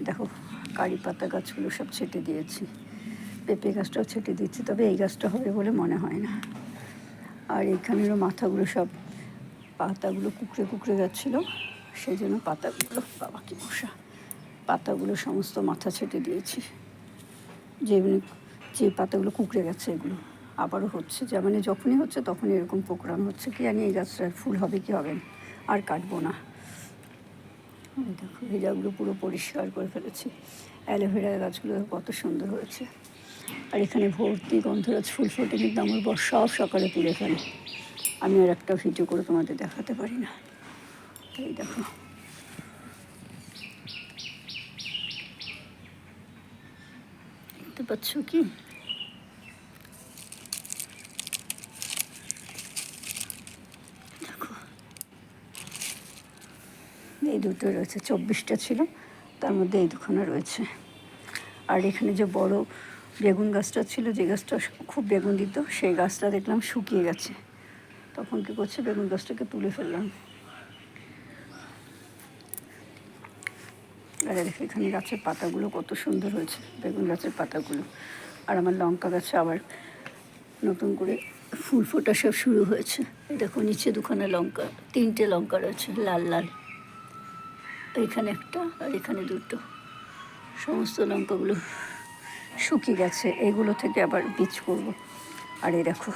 দেখো কারি পাতা গাছগুলো সব ছেটে দিয়েছি, পেঁপে গাছটাও ছেটে দিচ্ছি, তবে এই গাছটা হবে বলে মনে হয় না। আর এইখানেরও মাথাগুলো সব পাতাগুলো কুকড়ে কুকড়ে যাচ্ছিলো, সেই জন্য পাতাগুলো, বাবা কি মশা, পাতাগুলো সমস্ত মাথা ছেটে দিয়েছি। যে পাতাগুলো কুকড়ে গেছে এগুলো আবারও হচ্ছে, যে মানে যখনই হচ্ছে তখনই এরকম পোকরানো হচ্ছে। কি জানি এই গাছটার ফুল হবে কি হবে না, আর কাটবো না। দেখো ভেজাগুলো পুরো পরিষ্কার করে ফেলেছি। অ্যালোভেরা গাছগুলো কত সুন্দর হয়েছে। আর এখানে ভর্তি গন্ধরাজ ফুল ফোটে, কিন্তু আমার বর সব সকালে তুলে ফেলে, আমি আর একটা ভিডিও করে তোমাদের দেখাতে পারি না। এই দেখো দেখতে পাচ্ছ কি, দেখো এই দুটো রয়েছে, 24টা ছিল, তার মধ্যে এই দুখানা রয়েছে। আর এখানে যে বড় বেগুন গাছটা ছিল, যে গাছটা খুব বেগুন দিত, সেই গাছটা দেখলাম শুকিয়ে গেছে। তখন কী করছে, বেগুন গাছটাকে তুলে ফেললাম। আর দেখো এখানে গাছের পাতাগুলো কত সুন্দর হয়েছে, বেগুন গাছের পাতাগুলো। আর আমার লঙ্কা গাছে আবার নতুন করে ফুল ফোটা সব শুরু হয়েছে। এই দেখো নিচে দুখানা লঙ্কা, 3টে লঙ্কা রয়েছে লাল লাল, এখানে একটা আর এখানে দুটো। সমস্ত লঙ্কাগুলো শুকিয়ে গেছে, এইগুলো থেকে আবার বীজ করব। আর এই দেখো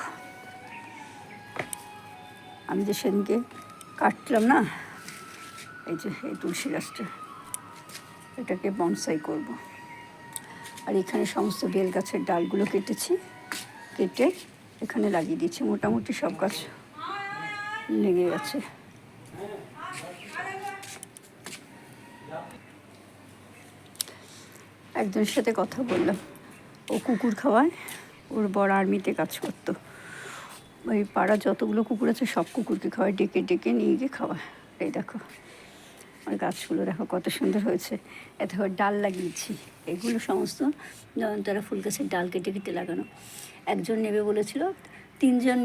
আমি যে সেদিনকে কাটলাম না, এই যে এই তুলসী গাছটা, এটাকে বনসাই করব। আর এখানে সমস্ত বেল গাছের ডালগুলো কেটেছি, কেটে এখানে লাগিয়ে দিয়েছি। মোটামুটি সব গাছ লেগে গেছে। একজনের সাথে কথা বললাম, ও কুকুর খাওয়ায়, ওর বড় আর্মিতে কাজ করতো। ওই পাড়া যতগুলো কুকুর আছে সব কুকুরকে খাওয়ায়, ডেকে ডেকে নিয়ে গিয়ে খাওয়ায়। এই দেখো আর গাছগুলো দেখো কত সুন্দর হয়েছে। এত ডাল লাগিয়েছি, এগুলো সমস্ত নয়নতারা ফুল গাছের ডাল কেটে কেটে লাগানো। একজন নেবে বলেছিল, 3জন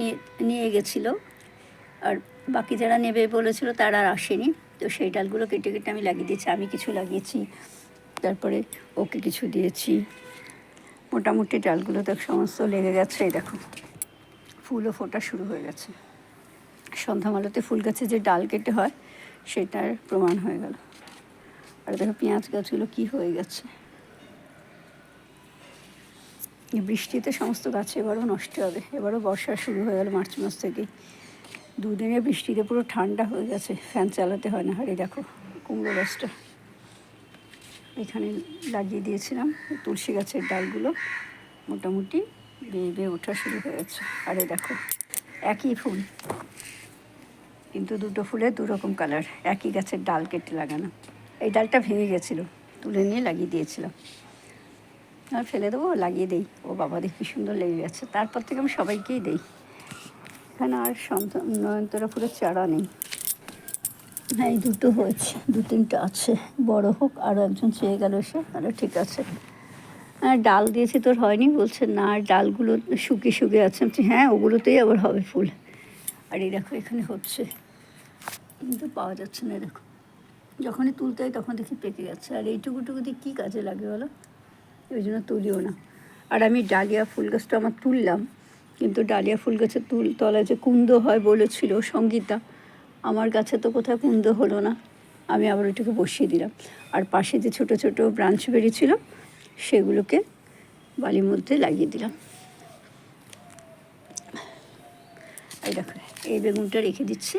নিয়ে গেছিলো, আর বাকি যারা নেবে বলেছিল তারা আর আসেনি। তো সেই ডালগুলো কেটে কেটে আমি লাগিয়ে দিয়েছি। আমি কিছু লাগিয়েছি, তারপরে ওকে কিছু দিয়েছি। মোটামুটি ডালগুলো তো সমস্ত লেগে গেছে। এই দেখো ফুলও ফোটা শুরু হয়ে গেছে। সন্ধ্যামালাতে ফুল গাছে যে ডাল কেটে হয় সেটার প্রমাণ হয়ে গেল। আর দেখো পেঁয়াজ গাছগুলো কি হয়ে গেছে। এই বৃষ্টিতে সমস্ত গাছ এবারও নষ্ট হবে। এবারও বর্ষা শুরু হয়ে গেল মার্চ মাস থেকেই। 2 দিনের বৃষ্টিতে পুরো ঠান্ডা হয়ে গেছে, ফ্যান চালাতে হয় না। আর এই দেখো কুমড়ো গাছটা এখানে লাগিয়ে দিয়েছিলাম, তুলসী গাছের ডালগুলো মোটামুটি বেয়ে বেয়ে ওঠা শুরু হয়ে গেছে। আর এই দেখো একই ফুল, কিন্তু দুটো ফুলের 2 রকম কালার, একই গাছের ডাল কেটে লাগানো। এই ডালটা ভেঙে গেছিলো, তুলে নিয়ে লাগিয়ে দিয়েছিলাম। আর ফেলে দেবো, লাগিয়ে দেই। ও বাবা দেখি সুন্দর লেগে গেছে। তারপর থেকে আমি সবাইকেই দেই। এখানে আর নয়নতারা ফুলের চারা নেই। হ্যাঁ এই দুটো হয়েছে, 2-3টা আছে, বড় হোক। আরও একজন চেয়ে গেল এসে, তাহলে ঠিক আছে। হ্যাঁ ডাল দিয়েছি তোর হয়নি, বলছে না ডালগুলো শুকিয়ে শুকিয়ে আছে। হ্যাঁ ওগুলোতেই আবার হবে ফুল। আর এই দেখো এখানে হচ্ছে, কিন্তু পাওয়া যাচ্ছে না। দেখো যখনই তুলতে হয় তখন দেখি পেকে যাচ্ছে। আর এইটুকুটুকু দিয়ে কী কাজে লাগে বলো, ওই জন্য তুলিও না। আর আমি ডালিয়া ফুল গাছটা আমার তুললাম, কিন্তু ডালিয়া ফুল গাছের তলায় যে কুন্দ হয় বলেছিল সঙ্গীতা, আমার গাছে তো কোথাও কুন্দ হলো না। আমি আবার ওইটাকে বসিয়ে দিলাম। আর পাশে যে ছোটো ছোটো ব্রাঞ্চ বেরিয়েছিল সেগুলোকে বালির মধ্যে লাগিয়ে দিলাম। এই দেখো এই বেগুনটা রেখে দিচ্ছি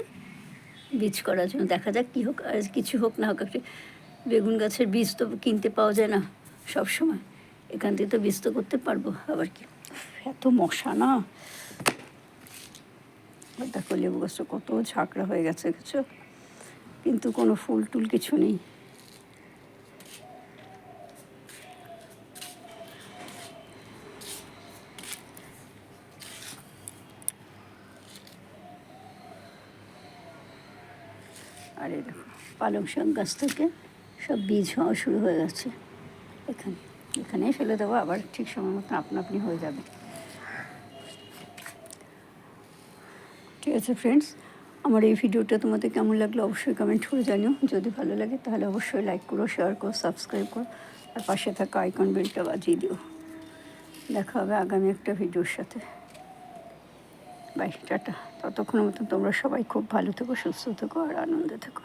বীজ করার জন্য, দেখা যাক কী হোক। আর কিছু হোক না হোক, একটা বেগুন গাছের বীজ তো কিনতে পাওয়া যায় না সব সময়, এখান থেকে তো বীজ তো করতে পারবো। আবার কি এত মশা না। দেখো লেবু গাছটা কত ঝাঁকড়া হয়ে গেছে কিছু, কিন্তু কোনো ফুল টুল কিছু নেই। আর এই দেখো পালং শাক গাছ থেকে সব বীজ হওয়া শুরু হয়ে গেছে। এখানেই ফেলে দেবো, আবার ঠিক সময় মতো আপনা আপনি হয়ে যাবে। ঠিক আছে ফ্রেন্ডস, আমার এই ভিডিওটা তোমাদের কেমন লাগলো অবশ্যই কমেন্ট করে জানিও। যদি ভালো লাগে তাহলে অবশ্যই লাইক করো, শেয়ার করো, সাবস্ক্রাইব করো, আর পাশে থাকা আইকন বেলটা বাজিয়ে দিও। দেখা হবে আগামী একটা ভিডিওর সাথে। Bye, tata. ততক্ষণের মতন তোমরা সবাই খুব ভালো থেকো, সুস্থ থেকো আর আনন্দে থেকো।